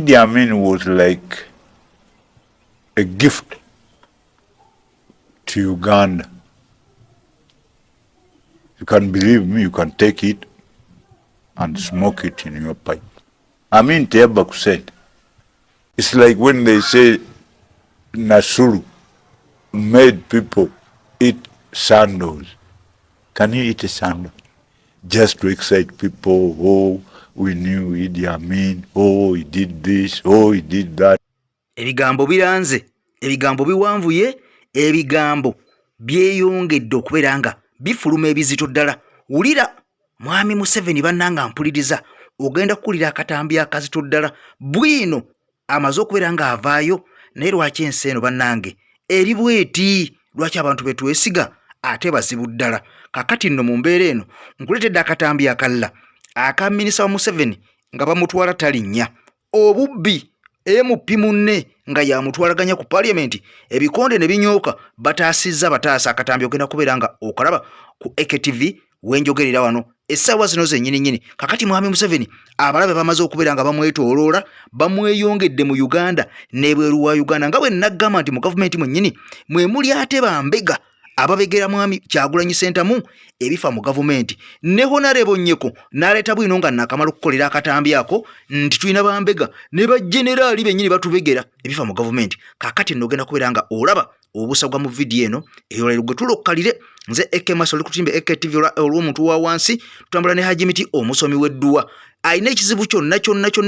Idi Amin was like a gift to Uganda. You can believe me, you can take it and smoke it in your pipe. Amin Teabaku said, it's like when they say Nasuru made people eat sandals. Can you eat a sandal? Just to excite people, oh, we knew Idi Amin, oh, he did this, oh, he did that. Ebigambo biranze, ebigambo biwanvuye, ebigambo byeyongedde okubeera nga bifuluma ebizito ddala. Wulira mwami Museveni bannanga mpuliriza, ogenda kukulira akatambi akazito ddala. Bwino amaze okubeera nga avaayo, naye lwaki ensi eno bannange eri bweti, lwaki abantu betwesiga ate bazibu ddala. Kakati nno mu mbeera eno nkuleetedde akatambi akalla aka minisita wa Museveni nga bamutwala talinnya, obubbi MP munne nga yamutwalaganya ku parliament, ebikonde ne binyooka bataasizza bataasa. Akatambi ogenda kubeera nga okalaba ku EKTV wenjogerera wano essaawa zino zennyini. Kakati mwami Museveni abalabe bamaze okubeera nga bamwetooloola, bamweyongedde mu Uganda n'ebweru wa Uganda, nga bwe naggamba nti mu gavumenti mwennyini mwe muli ate Bambega ababegera mwami Kyagulanyi Ssentamu ebifa mu gavumenti. Ne Honorable Nnyeko n'aleeta bwino nga nakamala okukolera akatambi ako nti tulina Bambega ne bajenerali bennyini batubegera ebifa mu gavumenti. Kakati nno ogenda kubeera nga olaba obusagwa mu vidiyo eno eyolero gwe tulokkalire. Nze ekemaso oli kutimbe EKTV olw'omuntu wa wansi, tutambula ne Hajimiti omusomi w'edduwa ayina ekizibu kyonna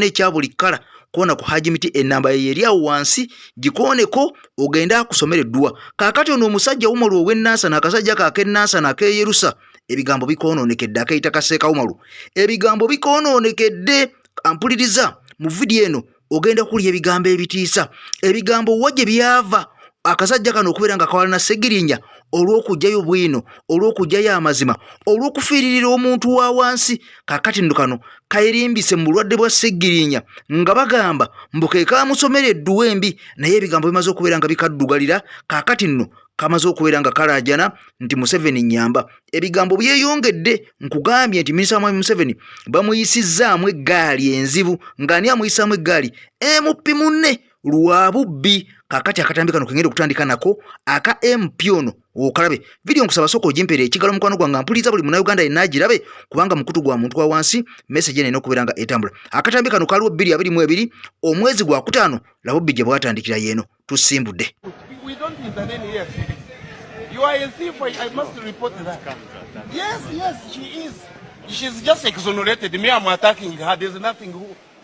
ekya buli kkala. Kuona ku Hajimiti enamba ye eri awo wansi, gikooneko ogenda akusomera edduwa. Kakati ono omusajja Umaru ow'ennansana, akasajja kak'ennansana ak'eyerusa, ebigambo bikoononekedde, akayita Kaseeka Umaru, ebigambo bikoononekedde. Ampuliriza mu vidiyo eno ogenda kulya ebigambo ebitiisa, ebigambo wa gye byava akasajja kano okubeera nga kawalana Segirinya olw'okugjayo bwino, olw'okugjayo amazima, olw'okufiiririra omuntu wa wansi. Kakati nno kano kayirimbise mu bulwadde bwa Segirinya nga bagamba mbu ke kaamusomera edduwa embi, naye ebigambo bimaze okubeera nga bikaddugalira. Kakati nno kamaze okubeera nga kalaajana nti Museveni nyamba. Ebigambo byeyongedde, nkugambye nti minisita mwami Museveni bamuyisizzaamu eggaali enzibu, ng'ani amuyisaamu eggaali? MP munne lwa bubbi. Kakati akatambi kano kengenda okutandika nako aka MP ono okalabe video nkusaba soko ojimpere ekigalo mukwano gwange mpuliriza buli muna Uganda enagirabe kubanga mukutu gwa muntu wa wansi message eno okuberanga etambula. Akatambi kano kaliwo 222 omwezi gwa kutaano labo bijje bwatandikira yeno tusimbudde. We don't intervene here. You are a thief. I must report that. Yes, she is. She's just exonerated. Me, I'm attacking her. There's nothing.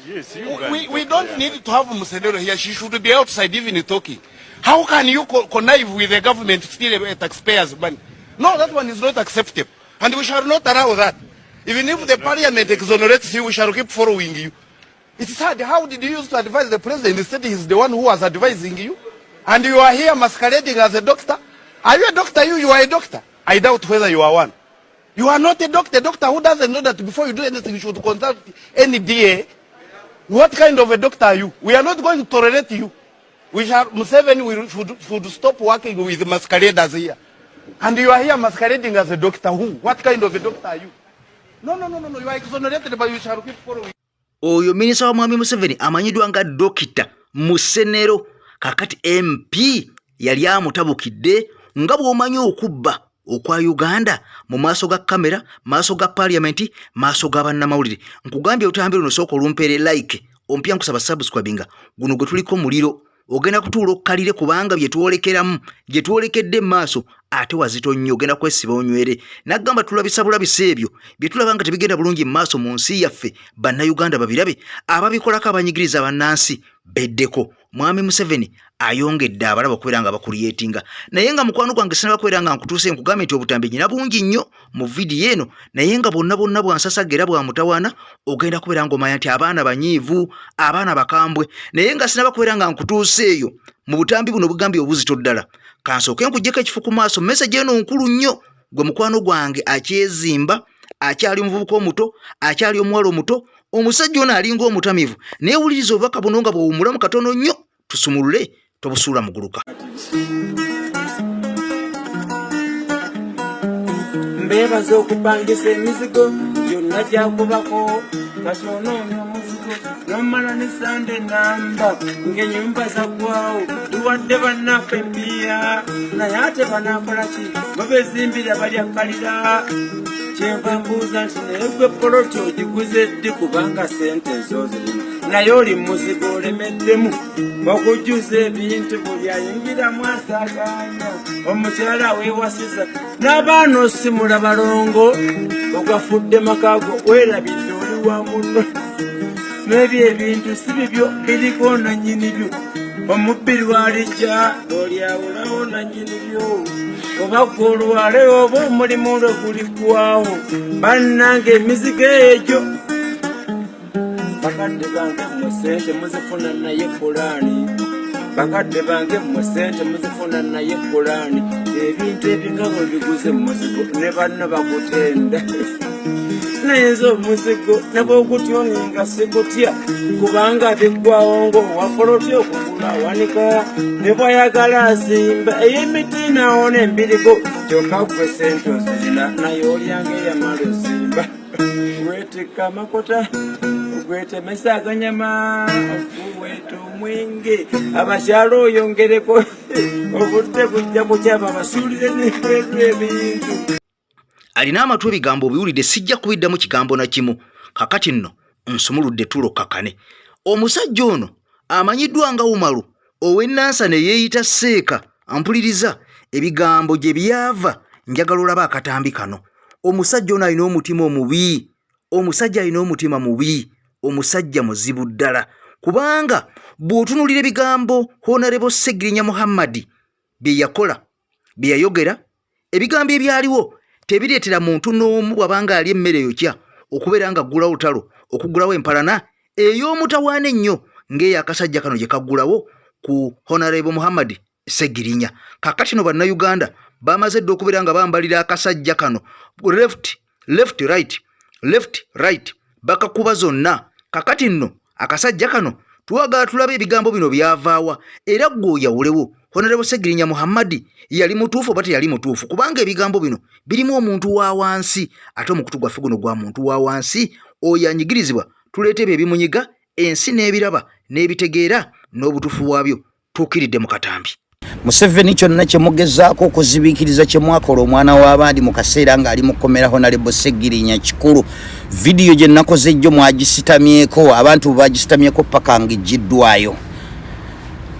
Yes, we don't need to have Museveni here. She should be outside even talking. How can you connive with the government still taxpayers' money? No, that one is not acceptable. And we shall not allow that. Even if the parliament exonerates you, we shall keep following you. It's sad. How did you use to advise the president? Instead, he's the one who was advising you. And you are here masquerading as a doctor. Are you a doctor? You are a doctor. I doubt whether you are one. You are not a doctor. A doctor who doesn't know that before you do anything, you should consult any DA. What kind of a doctor are you? We are not going to tolerate you. Museveni should stop working with masqueraders here. And you are here masquerading as a doctor who? What kind of a doctor are you? No. You are exonerated, but you shall keep following. Oyo minisita wa mwami Museveni amanyidwa nga dokita Musenero. Kakati MP yali amutabukidde nga bw'omanyi okubba okwa Uganda mu maaso ga kamera, maaso ga parliament, maaso ga bannamawulire. Nkugambye otambire ono sooka olumpere like ompya nkusaba subscribinga guno gwe tuliko muliro ogenda kutuulo kalire kubanga bye tuolekeramu gye tuolekedde maaso ate wazito nnyo ogenda kwesiba onywere. Nagamba tulabisa bulabisa ebyo bye tulabanga tebigenda bulungi maaso mu nsi yaffe bannayuganda babirabe ababikolako abanyigiriza bannansi beddeko. Mwami Museveni ayongedde abalaba okubeera nga bakuliyetinga, naye nga mukwano gwange sinaba kubeera nga nkutuuse nkugambye nti obutambi nyina bungi nnyo mu vidiyo eno, naye nga bonna bwansasagera bwa mutawaana ogenda kubeera ng'omanya nti abaana banyiivu, abaana bakambwe, naye nga sinaba kubeera nga nkutuuse eyo mu butambi buno bugambye obuzito ddala. Kansooke nkuggyeko ekifu ku maaso, message eno nkulu nnyo gwe mukwano gwange akyezimba, akyali omuvubuka omuto, akyali omuwala omuto, omusajja ono alinga omutamivu, naye wuliriza obubaka buno nga bw'owummulamu katono nnyo tusumulule tobusuula muguluka. Mbebaza okupangisa emizigo gyonna gyakubako katononya muzigo nomala ne sande namba ng'ennyumba zaggwawo tuwadde bannaffe empiya naye ate banaakola ki babezimbira balyakalira kyenva mbuuza nti naye gwe poloti ogiguze ddi kubanga sente zo zirina naye oli muzigo olemeddemu okujjuza ebintu buli ayingiramu asaaganya omukyala weewasiza n'abaana osimula balongo ogafudde makaago weerabidde oli wa muno n'ebyo ebintu si bibyo biriko nannyini byo omubbi lwalijja olyawulawo nannyini byo oba gwe olwale oba omulimu lwe guliggwawo bannange emizigo egyo bakadde bange mmwe sente muzifuna naye pulaani bakadde bange mmwe sente muzifuna naye pulaani ebintu ebinga bwe biguze muzigo ne banno bakutenda nayenza omuzigo nabwogutyonenga sigutya kubanga biggwawo ng'owakola otya okugula awanika ne bwayagala azimba ey'emiti naawona embirigo kyokka gwe sente ozirina naye olyange eyamala ozimba weetikka amakota ogwetemesa aganyama ofuweeta omwenge abakyalo oyongereko obudde bujja kukyaba basuulire n'ebintu ebintu alina amatu ebigambo obiwulidde sijja kubiddamu kigambo na kimu kakati nno nsumuludde tulo kakane omusajja ono amanyiddwa nga Umaru ow'ennansa ne yeeyita Seeka ampuliriza ebigambo gye byava njagala olaba akatambi kano omusajja ono alina omutima omubi omusajja muzibu ddala kubanga bw'otunuulira ebigambo Honorable Segirinya Muhammad bye yakola bye yayogera ebigambo ebyaliwo tebireetera muntu n'omu bw'abanga ali emmere yokya okubeera nga aggulawo olutalo okuggulawo empalana ey'omutawaana ennyo ng'eyo akasajja kano gye kaggulawo ku Honorable Muhammad Segirinya. Kakati no bannayuganda bamaze dde okubeera nga bambalira akasajja kano left right bakakuba zonna. Kakati nno akasajja kano tuwagala tulabe ebigambo bino byavaawa era gwe oyawulewo Honorable Segirinya Muhammad yali mutuufu oba teyali mutuufu kubanga ebigambo bino birimu omuntu wa wansi ate omukutu gwaffe guno gwa muntu wa wansi oyo anyigirizibwa tuleete ebyo ebimunyiga ensi n'ebiraba n'ebitegeera n'obutuufu bwabyo tuukiridde mu katambi. Museveni kyonna kyemugezaako okuzibiikiriza kyemwakola omwana w'abandi mu kaseera ng'ali mu kkomera Honorable Segirinya kikulu. Vidiyo gye nakoze ejjo mwagisitamyeko abantu bagisitamyeko paka ng'ejjiddwayo.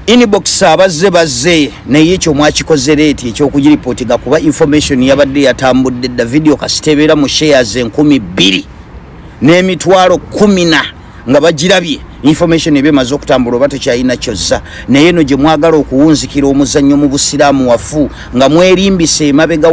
Inbox abazze naye ekyo mwakikoze leeti ekyokugiripotinga kuba information yabadde yatambudde dda video kasitebeera mu shares 2,000 n'emitwalo 10 nga bagirabye information ebemaze okutambula oba tekyalina kyozza naye eno gye mwagala okuwunzikira omuzannyo mu busiraamu wafu nga mwerimbise emabega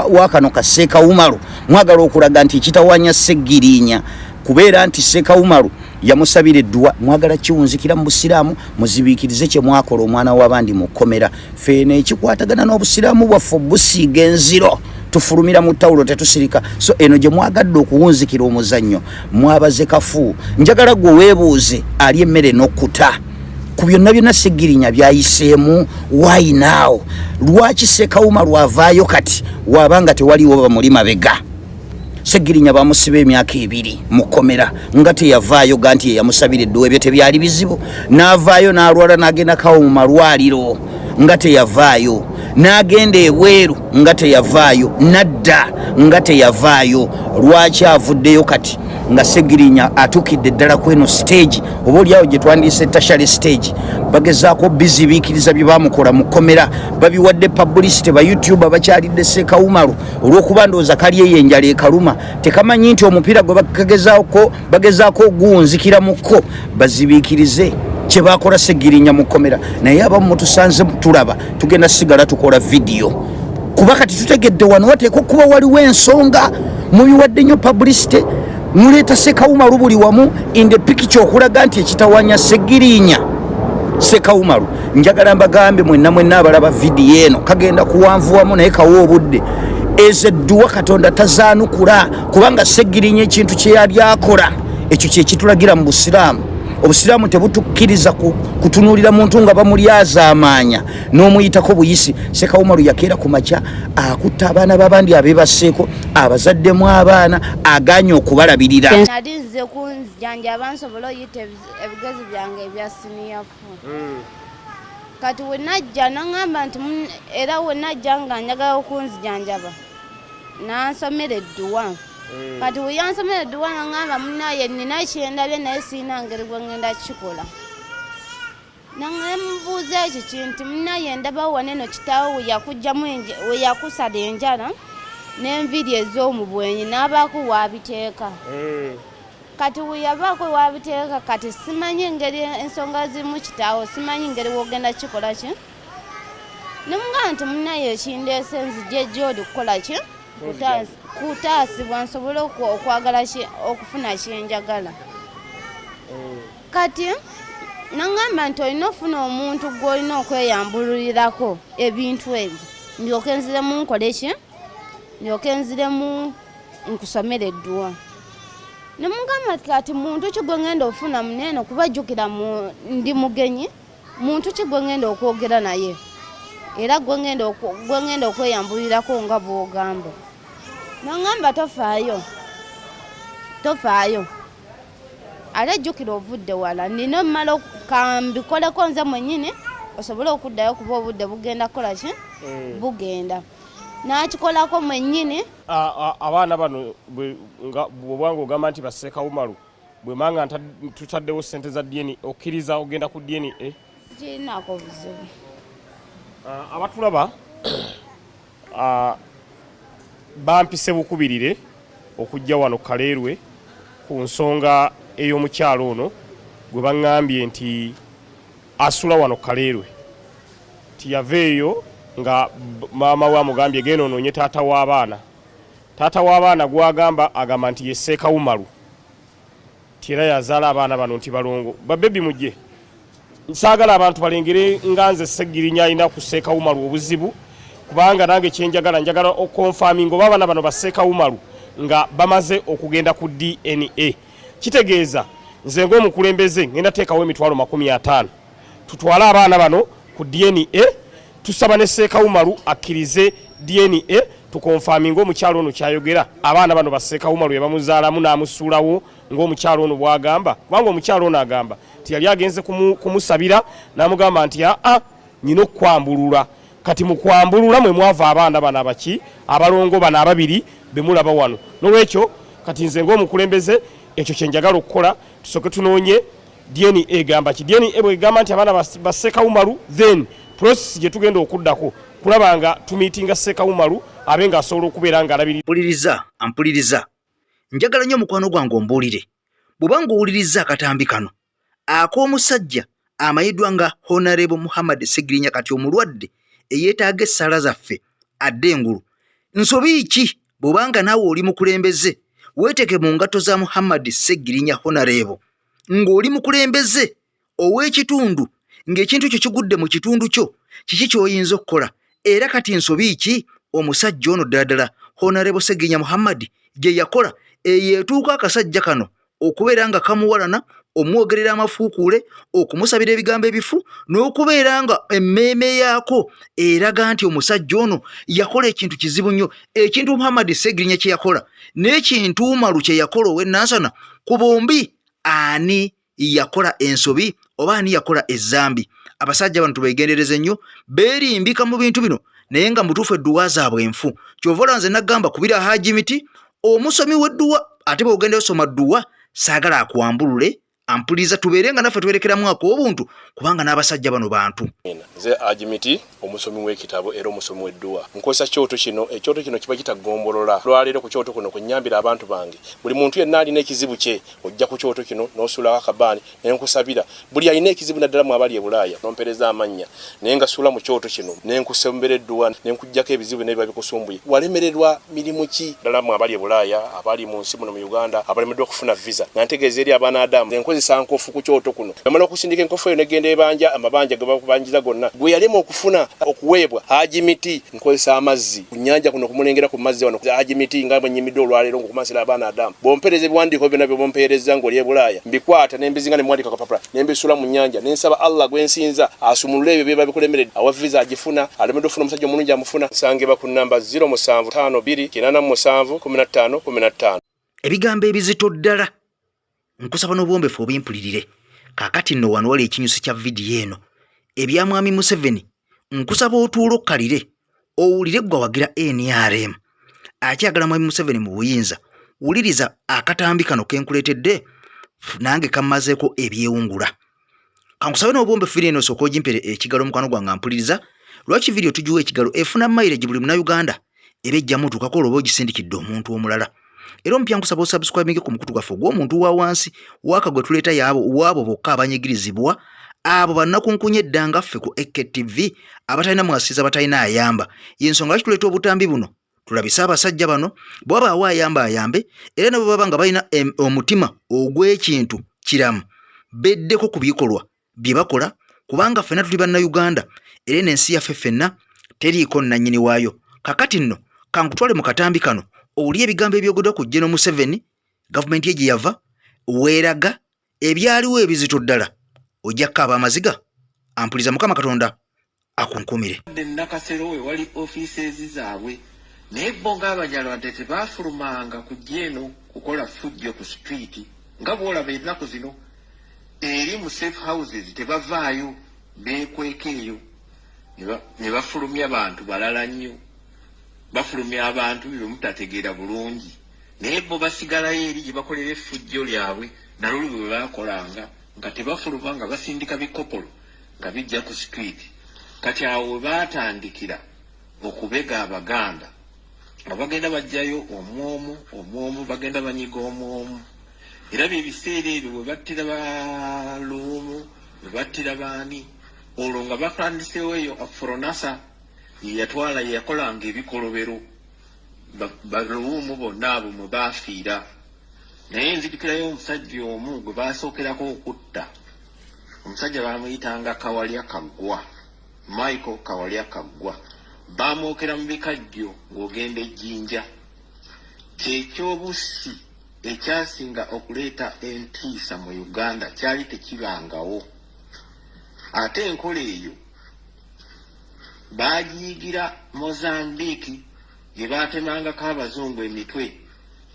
wa kano ka Seeka Umaru mwagala okulaga nti ekitawanya Segirinya kubeera nti Seeka Umaru yamusabira eddwa mwagala kiwunzikira mu busiraamu muzibiikirize kye mwakola omwana w'abandi mu kkomera feene ekikwatagana n'obusiraamu bwaffe busiiga enziro tufulumira mu tawulo tetusirika so eno gye mwagadde okuwunzikira omuzannyo mwabaze kafu njagala gwe weebuuze ali emmere n'okkuta ku byonna byonna Segirinya byayiseemu why now lwaki Seeka Umaru avaayo kati wabanga tewaliwo bamuli mabega Segirinya bamusiba emyaka 2 mu kkomera nga teyavaayo ganti yamusabira eddwa ebyo tebyali bizibu n'avaayo n'alwala n'agenda kawo mu malwaliro nga teyavaayo n'agenda ebweru nga teyavaayo nadda nga teyavaayo lwaki avuddeyo kati nga Segirinya atukidde ddala kweno stage oba oliawo gye twandiise tashale stage bagezaako bizibiikiriza bye bamukola mu kkomera babiwadde publicity ba YouTube abakyalidde Seeka Umaru olw'okuba ndowooza kali eyenjala ekaluma tekamanyi nti omupiira gwe bagezaako oguwunzikira mukko bazibiikirize kye bakola Segirinya mu kkomera naye abamu mutusanze tulaba tugenda sigala tukola video kuba kati tutegedde wano wateeka okuba waliwo ensonga mubiwadde nnyo publicity muleeta Seeka Umaru buli wamu in the picture okulaga nti ekitawanya Segirinya Seeka Umaru njagala mbagambe mwenna abalaba vidiyo eno kagenda kuwanvuwamu naye kawo obudde ezedduwa Katonda tazaanukula kubanga Segirinya ekintu kye yali akola ekyo kye kitulagira mu busiraamu obusiraamu tebutukkiriza kutunuulira muntu nga bamulyaza amaanya n'omuyitako buyisi. Sekawumalu yakeera ku makya akutta abaana b'abandi abeebaseeko abazaddemu abaana aganye okubalabirira. Nali nze kunjanjaba nsobola oyita ebigezi byange ebya siniyafu. Kati we najja naŋŋamba nti era we najja nga njagala okunzijanjaba nansomera edduwa. Kati we yansomera edduwa naŋŋamba munnaye nina kyendabye naye siina ngeri gwe ŋŋenda kikola. Namubuuza ekyo kinti munnaye ndabawo wane eno kitaawo we yakusala enjala n'enviri ez'omubwenyi n'abaako wabiteeka. Kati we yabaako wabiteeka kati simanyi engeri ensonga zimu kitaawo simanyi ngeri wogenda kikola ki. Nemugamba nti munnaye ekindeese nzije gy'oli kukola ki kutaasibwa nsobole okwagala okufuna kyenjagala. Kati naŋŋamba nti olina ofuna omuntu gw'olina okweyambululirako ebintu ebyo ndyoke nziremu nkole ki ndyoke nziremu nkusomera edduwa. Nemugamba kati muntu ki gwe ŋŋenda ofuna muneeno kubajjukira ndi mugenyi muntu ki gwe ŋŋenda okwogera naye era gwe ŋŋenda okweyambulirako nga bw'ogamba. Naŋŋamba tofaayo ate jjukira ovudde wala nina omala kambikoleko nze mwennyini osobole okuddayo kuba obudde bugenda kukola ki bugenda n'akikolako mwennyini. Abaana bano bwobwanga ogamba nti basseekawumalu bwe manga tutaddewo ssente za DNA okkiriza ogenda ku DNA kirinaako buzibu. Abatulaba bampise bukubirire okujja wano Kaleerwe ku nsonga ey'omukyalo ono gwe baŋŋambye nti asula wano Kaleerwe tiyaveeyo nga maama we amugambye genda onoonye taata w'abaana. Taata w'abaana gwagamba agamba nti ye Sseekawumalu ti era yazaala abaana bano nti balongo. Babebi mujje nsaagala abantu balengere nga nze Sseggirinya alina ku Sseekawumalu obuzibu kubanga nange kyenjagala njagala okonfaminga oba abaana bano ba Sseekawumalu nga bamaze okugenda ku DNA. Kitegeeza nze ng'omukulembeze ngenda teekawo emitwalo 50 tutwale abaana bano ku DNA tusaba ne Sseekawumalu akkirize DNA tukonfaminga omukyalo ono kyayogera abaana bano ba Sseekawumalu yabamuzaalamu n'amusuulawo ng'omukyalo ono bwagamba kubanga omukyalo ono agamba nti yali agenze kumusabira n'amugamba nti nyina okukwambulula. Kati mu kwambulula mwe mwava abaana bano abaki abalongo bano ababiri be mulaba wano. N'olwekyo kati nze ng'omukulembeze ekyo kye njagala okukola tusooke tunoonye DNA egamba ki DNA bwegamba nti abaana ba Sseekawumalu then process gye tugenda okuddako kulaba nga tumiitinga Sseekawumalu abe ng'asobola okubeera ng'alabirira. Ampuliriza njagala nnyo mukwano gwange ombuulire bw'obanga owuliriza akatambi kano ak'omusajja amayiddwa nga Honorable Muhammad Sseggirinya kati omulwadde eyeetaaga essaala zaffe adde engulu. Nsobi ki bw'obanga naawe oli mukulembeze weeteke mu ngatto za Muhammad Sseggirinya Honorable ng'oli mukulembeze ow'ekitundu ng'ekintu kyo kigudde mu kitundu kyo kiki ky'oyinza okukola era kati nsobi ki omusajja ono ddala Honorable Sseggirinya Muhammad gye yakola eyeetuuka akasajja kano okubeera nga kamuwalana omwogerera amafuukuule okumusabira ebigambo ebifu n'okubeera nga emmeeme yaako eraga nti omusajja ono yakola ekintu kizibu nnyo. Ekintu Muhammad Sseggirinya kye yakola n'ekintu Malu kye yakola ow'ennansana ku bombi ani yakola ensobi oba ani yakola ezzambi? Abasajja bano tubeegendereze nnyo beerimbika mu bintu bino naye nga mutuufu edduwa zaabwe enfu. Kyova olaba nze naggamba kubira Haji Miti omusomi w'edduwa ate bw'ogenda osoma dduwa saagala akuwambulule. Ampuliriza tubeere nga naffe twerekeramu ak'obuntu kubanga n'abasajja bano bantu. Nze Haji Miti omusomi w'ekitabo era omusomi w'edduwa nkozesa kyoto kino ekyoto kino kiba kitagombolola. Lwaleero ku kyoto kuno kwennyambira abantu bange buli muntu yenna alina ekizibu kye ojja ku kyoto kino n'osuulawo akabaani ne nkusabira buli alina ekizibu naddala mu abali e Bulaaya nompereza amannya naye nga suula mu kyoto kino ne nkusembera edduwa ne nkuggyako ebizibu n'ebiba bikusumbuye. Walemererwa mirimu ki ddala mu abali e Bulaaya abali mu nsi muno mu Uganda abalemeddwa okufuna visa nga ntegeeza eri abaana Adamu kozesa nkofu ku kyoto kuno bamala okusindika enkofu eyo negenda ebanja amabanja gabakubanjiza gonna gwe yalema okufuna okuweebwa Haji Miti nkozesa amazzi ku nnyanja kuno kumulengera ku mazzi wano Haji Miti nga bwenyimidde olwaleero ngokumasira abaana Adamu bompereza ebiwandiiko byonna bye bompereza ng'oli e Bulaaya mbikwata nembizinga ne mwandika kapapula nembisula mu nnyanja nensaba Allah gwensinza asumulule ebyo bye babikulemeredde awa visa agifuna alemedde ofuna omusajja omulungi amufuna nsangibwa ku namba 0752871515. Ebigambo ebizito ddala nkusaba n'obwombefu obimpulirire kaakati nno wano wali ekinyusi kya vidiyo eno ebya mwami Museveni nkusaba otuulo okkalire owulire gwa wagira NRM akyagala mwami Museveni mu buyinza wuliriza akatambi kano kenkuleetedde nange kammazeeko ebyewungula kankusabe n'obwombefu vidiyo eno sooka ogimpere ekigalo mukwano gwange mpuliriza lwaki vidiyo tugiwa ekigalo efuna mileage buli munnayuganda era ejjamu tuukako olwoba ogisindikidde omuntu omulala era omupya nkusaba osubscribinge ku mukutu gwaffe ogw'omuntu wa wansi waka gwe tuleeta yaabo waabo bokka abanyigirizibwa abo bannakunkunya eddanga ffe ku EKTV abatalina mwasiza batalina ayamba yensonga lwaki tuleeta obutambi buno tulabise abasajja bano bwaba awa ayamba ayambe era nabo baba nga balina omutima ogw'ekintu kiramu beddeko ku bikolwa bye bakola kubanga ffenna tuli bannayuganda era n'ensi yaffe ffenna teriiko nnannyini waayo kakati nno kankutwale mu katambi kano owulye ebigambo ebyogeddwa ku General Museveni gavumenti ye gye yava weeraga ebyaliwo ebizito ddala ojjakka ab'amaziga ampuliza Mukama Katonda akunkumire. Nakasero we wali offices zaabwe naye bo ng'abanyalwadde tebaafulumanga kujja eno kukola fujjo ku street nga bw'olaba ennaku zino eri mu safe houses tebavaayo beekweka eyo ne bafulumya abantu balala nnyo bafulumya abantu bye mutategeera bulungi naye bo basigalayo eri gye bakolera effujjo lyabwe naluli bwe baakolanga nga tebafuluma nga basindika bikopolo nga bijja ku street kati awo we baatandikira okubega Abaganda abagenda bajjayo omwomu bagenda banyiga omwomu era bye biseera ebyo bwe battira baluumu bwe battira baani olwo nga bakandisewo eyo Afronasa yeyatwala yeyakolanga ebikolobero baluumu bonna abo mwe baafiira naye nzijukirayo omusajja omu gwe baasookerako okutta omusajja baamuyitanga Kawalya Kaggwa Michael Kawalya Kaggwa baamwokera mu bikajjo ng'ogenda ejjinja kyekyobusi ekyasinga okuleeta entiisa mu Uganda kyali tekibangawo ate enkola eyo baagiyigira Mozambique gye baatemangako abazungu emitwe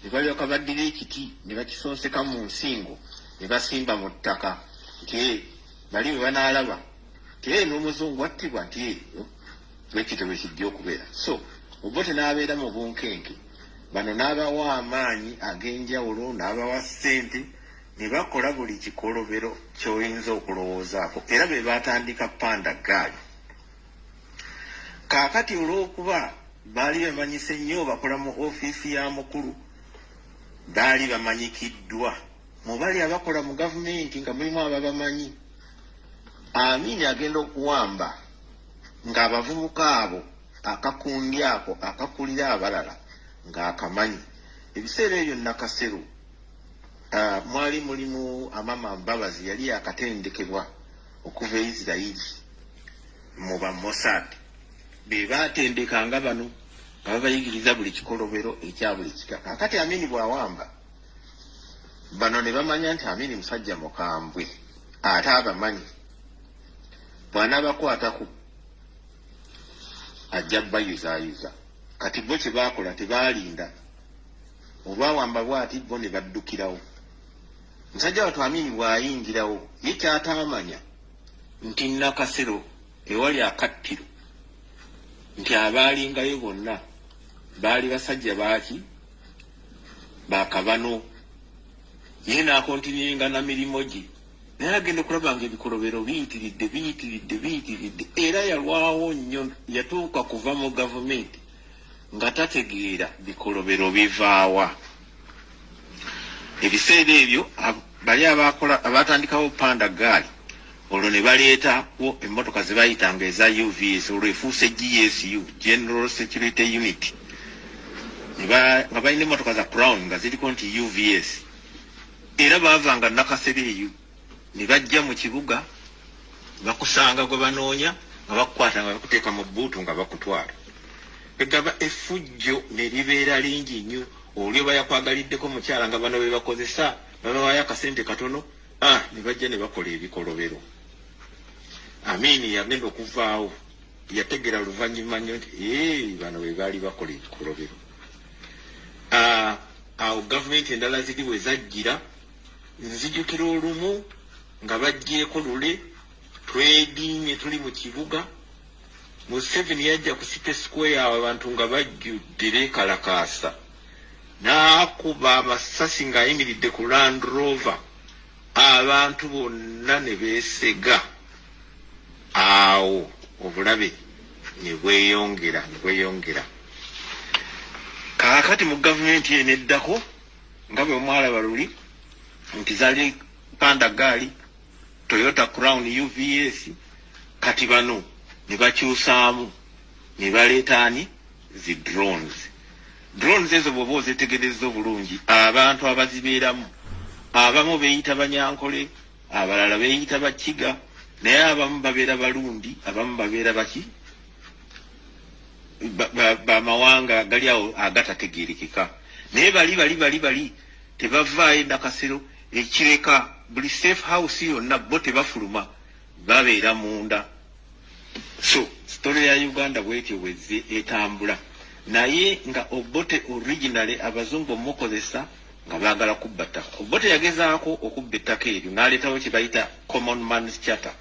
ne balyoka baddira ekiti ne bakisooseka mu nsingo ne basimba mu ttaka nti bali bwe banaalaba nti n'omuzungu attibwa nti bwekityo bwe kijja okubeera so obote n'abeera mu bunkenke bano n'abawa amaanyi ag'enjawulo n'abawa ssente ne bakola buli kikolobero ky'oyinza okulowoozaako era be baatandika panda gaali kaakati olw'okuba baali bamanyise nnyo bakola mu ofiisi ya mukulu baali bamanyikiddwa mu bali abakola mu gavumenti nga mulimu ababamanyi Amini agenda okuwamba ng'abavubuka abo akakundi ako akakulira abalala ng'akamanyi ebiseera ebyo Nakasero mwali mulimu Amama Mbabazi yali akatendekebwa okuva Israeli mu ba Mossad be baatendekanga bano nga babayigiriza buli kikolobero ekya buli kika kakati Amini bw'awamba bano ne bamanya nti Amini musajja mukambwe ate abamanyi bw'anaabakwatako ajja bayuzayuza kati bo kye baakola tebaalinda olwawamba bw'ati bo ne baddukirawo musajja wattu Amini bw'ayingirawo ye kyataamanya nti Nakasero ewali akattiro nti abaalingayo bonna baali basajja baaki bakabano ye n'akontininga na mirimu gye naye agenda okulaba nga ebikolobero biyitiridde era yalwawo nnyo yatuuka kuva mu gavumenti nga tategeera bikolobero bivaawa ebiseera ebyo bali abaatandikawo panda gaali olwo ne baleetawo emmotoka ze bayitanga eza UVS olwo efuuse GSU General Security Unit nga balina emmotoka za Crown nga ziriko nti UVS era baavanga nakasere eyo ne bajja mu kibuga bakusanga gwe banoonya nga bakukwata nga bakuteeka mu bbuutu nga bakutwala egaba effujjo ne libeera lingi nnyo olyo bayakwagaliddeko mukyala nga bano be bakozesa babawayo akasente katono ne bajja ne bakola ebikolobero Amini yagenda okuvaawo yategera luvannyuma nnyo nti bano be baali bakola ebikolobero awo gavumenti endala ziri bwe zajjira nzijukira olumu nga bajjeeko lule twediimye tuli mu kibuga Museveni yajja ku City Square awo abantu nga bajjudde beekalakaasa n'akuba amasasi ng'ayimiridde ku Land Rover abantu bonna ne beesega awo obulabe ne bweyongera kaakati mu gavumenti eno eddako nga bwe mwalaba luli nti zali panda gaali Toyota Crown UVS kati bano ne bakyusaamu ne baleetaani zi drones ezo bw'oba ozitegereza obulungi abantu abazibeeramu abamu beeyita banyankole abalala beeyita bakiga naye abamu babeera balundi abamu babeera baki bamawanga gali awo agatategeerekeka naye bali tebavaayo nakasero ekireka buli safe house yonna bo tebafuluma babeera munda so story ya Uganda bwetyo bwezze etambula naye nga Obote originally abazungu omukozesa nga baagala kubba ttaka Obote yagezaako okubba ettaka eryo n'aleetawo kye bayita common man's charter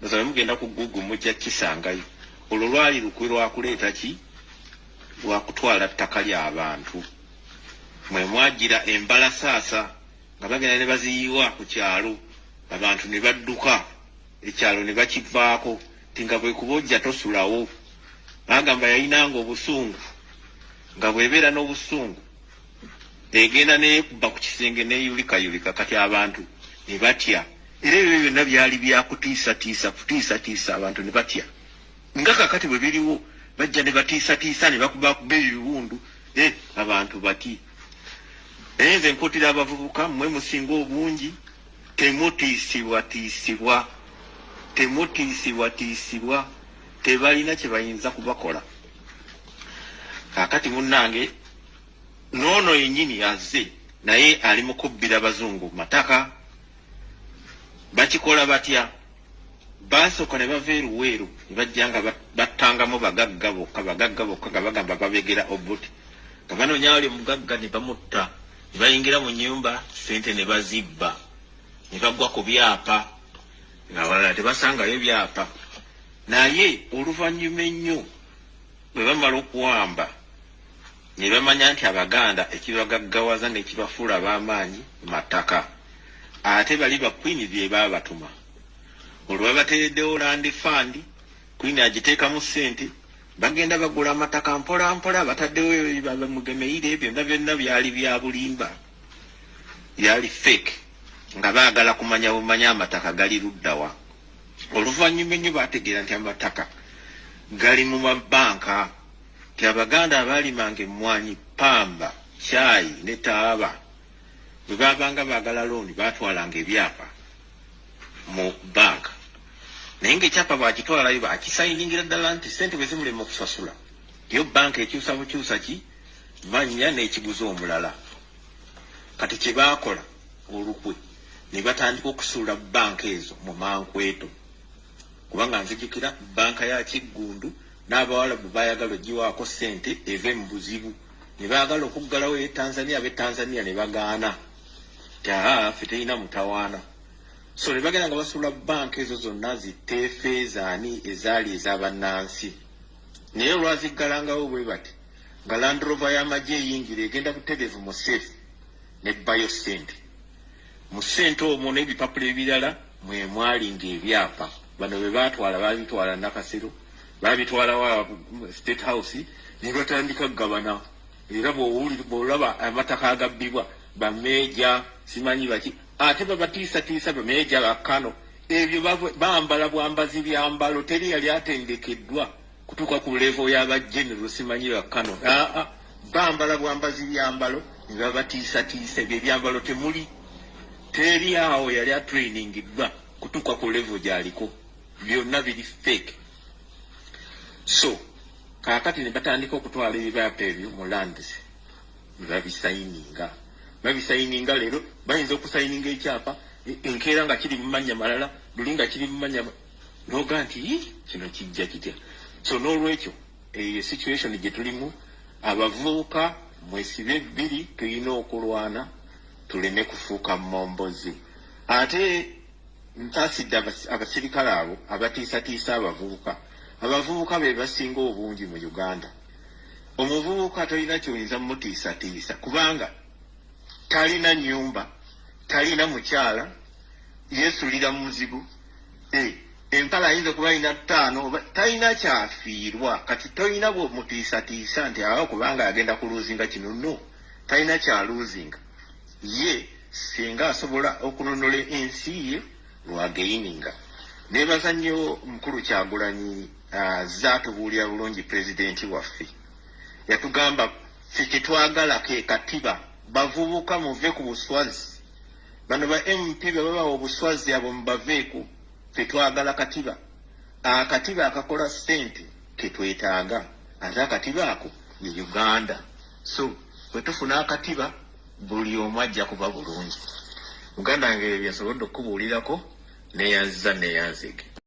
nozabe mugenda ku Google mujja kisangayo olwo lwali lukwe lwakuleeta ki lwakutwala ttaka ly'abantu mwe mwagira embalasaasa nga bagenda ne baziyiwa ku kyalo abantu ne badduka ekyalo ne bakivaako tinga bwe kubojja tosulawo bagamba yayinanga obusungu nga bwebeera n'obusungu egenda nekuba ku kisenge neyulikayulika kati abantu ne batya era ebyo byonna byali byakutiisatiisa abantu ne batya nga kakati bwe biriwo bajja ne batiisatiisa ne bakubakuba ebiwundu abantu bati naye nze nkutira abavubuka mmwe musinga obungi temutiisibwa tebalina kye bayinza kubakola kakati munnange noono yennyini yazze naye ali mu kubbira bazungu mataka bakikola batya basooka ne bava eruweeru ne bajja nga battangamu bagagga bokka nga bagamba babegera Obote nga banoonya wali omugagga ne bamutta ne bayingira mu nnyumba sente ne bazibba ne bagwa ku byapa ng'abalala tebasangayo byapa naye oluvannyuma ennyo bwe bamala okuwamba ne bamanya nti Abaganda ekibagaggawaza n'ekibafuula ab'amaanyi mataka ate bali bakwini bye baabatuma olwo babateereddewo Land Fund kwini agiteekamu ssente bagenda bagula amataka mpola bataddewo bamugemeire byonna byonna byali bya bulimba byali fake nga baagala kumanya bumanya amataka gali luddawa oluvannyuma ennyo baategeera nti amataka gali mu mabanka ti Abaganda abaalimanga emmwanyi pamba kyayi ne taaba bwe baabanga baagala looni baatwalanga ebyapa mu banka naye ng'ekyapa bwakitwalayo bakisayiningira ddala nti ssente bwe zimulema okusasula yo banka ekyusa bukyusa ki mannya n'ekiguza omulala kati kye baakola olukwe ne batandika okusuula banka ezo mu mankweto kubanga nzijukira banka ya Kiggundu n'Abawarabu baayagala ogiwaako ssente eve mu buzibu ne baagala okuggalawo Tanzania Tanzania ne bagaana ffe terina mutawaana so ne bagenda nga basuula banka ezo zonna ziteefeezaani ezaali ez'abannansi naye olwaziggalangawo bwe bati nga Land Rover y'amagye eyingira egenda butereevu mu seefu nebbayo ssente mu ssente omwo n'ebipapula ebirala mwe mwalinga ebyapa bano bwe baatwala baabitwala nakasero baabitwalawo State House ne batandika gabana era bw'olaba amataka agabbibwa bameeja simanyi baki ate babatiisatiisa bameeja bakano ebyo bambala bwambazi byambalo teri yali atendekeddwa kutuuka ku levo y'abajenero simanyi bakano bambala bwambazi byambalo ne babatiisatiisa ebyo ebyambalo temuli teri awo yali a training gba kutuka ku level gyaliko byonna biri fake. So kakati ne batandika okutwala ebibaapa ebyo mu lands babisayininga leero bayinza okusayininga ekyapa enkeera nga kiri mu mannya malala luli nga kiri mu mannya noga nti kino kijja kitya. So n'olwekyo situation gye tulimu abavubuka mwesibe bbiri tulina okulwana tuleme kufuuka mombozi. Ate ntasidde abasirikale abo abatiisatiisa abavubuka be basinga obungi mu Uganda. Omuvubuka talina kyoyinza mutiisatiisa kubanga talina nyumba, talina mukyala, yesulira mu muzigo. Empala ayinza kuba alina 5 oba talina kyafiirwa. Kati tolina bw'omutiisatiisa nti awo kubanga agenda kuluuzinga kino, no, talina kyaluuzinga. Ye singa asobola okunonola ensi ye lwageyininga. Nebaza nnyo mukulu Kyagulanyi zaatubuulira bulungi pulezidenti waffe. Yatugamba ffe kyetwagala ke katiba, bavubuka muve ku buswazi. Bano ba MP babawa obuswazi abo mubaveeku. Ffe twagala katiba. Akatiba akakola ssente ketwetaaga. Ate akatiba ako ye Uganda. So bwe tufuna akatiba buli omu ajja kuba bulungi. Uganda nge byasobodde okubuulirako neyanziza neyanzege.